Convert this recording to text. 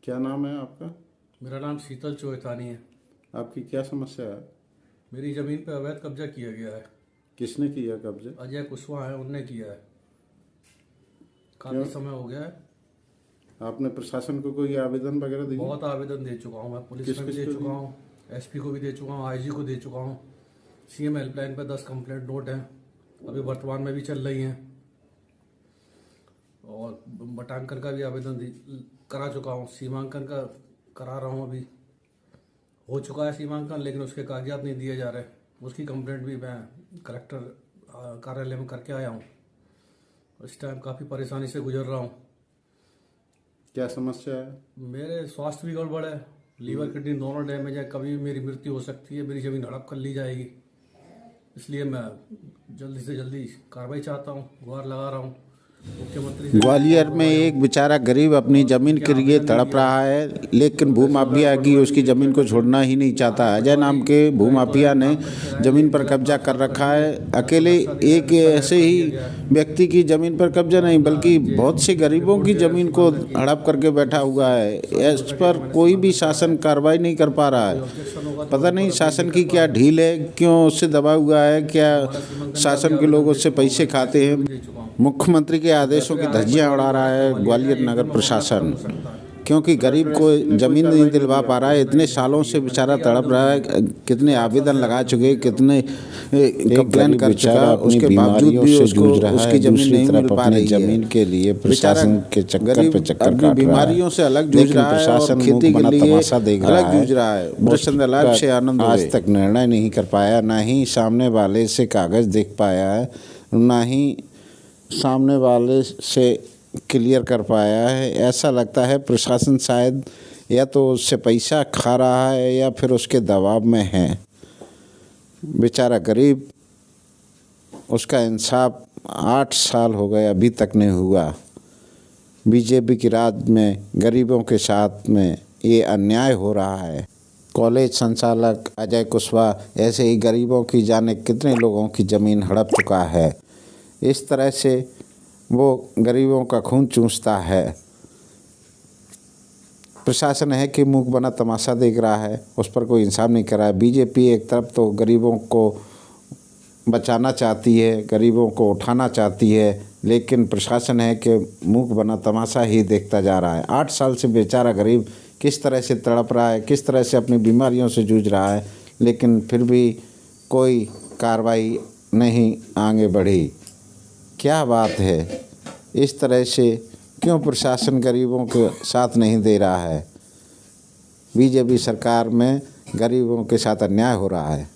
क्या नाम है आपका? मेरा नाम शीतल चोइथानी है। आपकी क्या समस्या है? मेरी ज़मीन पर अवैध कब्जा किया गया है। किसने किया कब्जे? अजय कुशवाहा है, उनने किया है। काफ़ी क्यों? समय हो गया है। आपने प्रशासन को कोई आवेदन वगैरह दिया? बहुत आवेदन दे चुका हूँ मैं, पुलिस किस में भी किस दे को चुका हूँ, एसपी को भी दे चुका हूँ, आईजी को दे चुका हूँ। सीएम हेल्पलाइन पर 10 कंप्लेंट नोट हैं, अभी वर्तमान में भी चल रही हैं। और बटांकन का भी आवेदन करा चुका हूँ। सीमांकन का करा रहा हूँ, अभी हो चुका है सीमांकन, लेकिन उसके कागजात नहीं दिए जा रहे। उसकी कंप्लेंट भी मैं कलेक्टर कार्यालय में करके आया हूँ। इस टाइम काफ़ी परेशानी से गुजर रहा हूँ। क्या समस्या है? मेरे स्वास्थ्य भी गड़बड़ है, लीवर किडनी दोनों डैमेज है, कभी भी मेरी मृत्यु हो सकती है, मेरी ज़मीन हड़प कर ली जाएगी। इसलिए मैं जल्दी से जल्दी कार्रवाई चाहता हूँ, गुहार लगा रहा हूँ मुख्यमंत्री से। ग्वालियर में एक बेचारा गरीब अपनी ज़मीन के लिए तड़प रहा है, लेकिन भूमाफिया की उसकी ज़मीन को छोड़ना ही नहीं चाहता। अजय नाम के भूमाफिया ने ज़मीन पर कब्जा कर रखा है। अकेले एक ऐसे ही व्यक्ति की ज़मीन पर कब्जा नहीं, बल्कि बहुत से गरीबों की ज़मीन को हड़प करके बैठा हुआ है। इस पर कोई भी शासन कार्रवाई नहीं कर पा रहा है। पता नहीं शासन की क्या ढील है, क्यों उससे दबा हुआ है, क्या शासन के लोग उससे पैसे खाते हैं। मुख्यमंत्री के आदेशों की धज्जियां उड़ा रहा है ग्वालियर नगर प्रशासन, क्योंकि गरीब को ज़मीन नहीं दिलवा पा रहा है। इतने सालों से बेचारा तड़प रहा है, कितने आवेदन लगा चुके, कितने कंप्लेन कर चुका, उसके बावजूद भी उसको उसकी ज़मीन नहीं मिल पा रही है। ज़मीन के लिए प्रशासन के चक्कर पे चक्कर काट रहा है, बीमारियों से अलग जूझ रहा है, प्रशासन खेती के लिए अलग जूझ रहा है। से आनंद आज तक निर्णय नहीं कर पाया, ना ही सामने वाले से कागज़ देख पाया है, ना ही सामने वाले से क्लियर कर पाया है। ऐसा लगता है प्रशासन शायद या तो उससे पैसा खा रहा है या फिर उसके दबाव में है। बेचारा गरीब, उसका इंसाफ 8 साल हो गए, अभी तक नहीं हुआ। बीजेपी की राज में गरीबों के साथ में ये अन्याय हो रहा है। कॉलेज संचालक अजय कुशवाहा ऐसे ही गरीबों की जाने कितने लोगों की ज़मीन हड़प चुका है। इस तरह से वो गरीबों का खून चूसता है। प्रशासन है कि मुँह बना तमाशा देख रहा है, उस पर कोई इंसाफ नहीं कर रहा है। बीजेपी एक तरफ तो गरीबों को बचाना चाहती है, गरीबों को उठाना चाहती है, लेकिन प्रशासन है कि मुँह बना तमाशा ही देखता जा रहा है। 8 साल से बेचारा गरीब किस तरह से तड़प रहा है, किस तरह से अपनी बीमारियों से जूझ रहा है, लेकिन फिर भी कोई कार्रवाई नहीं आगे बढ़ी। क्या बात है, इस तरह से क्यों प्रशासन गरीबों के साथ नहीं दे रहा है? बीजेपी सरकार में गरीबों के साथ अन्याय हो रहा है।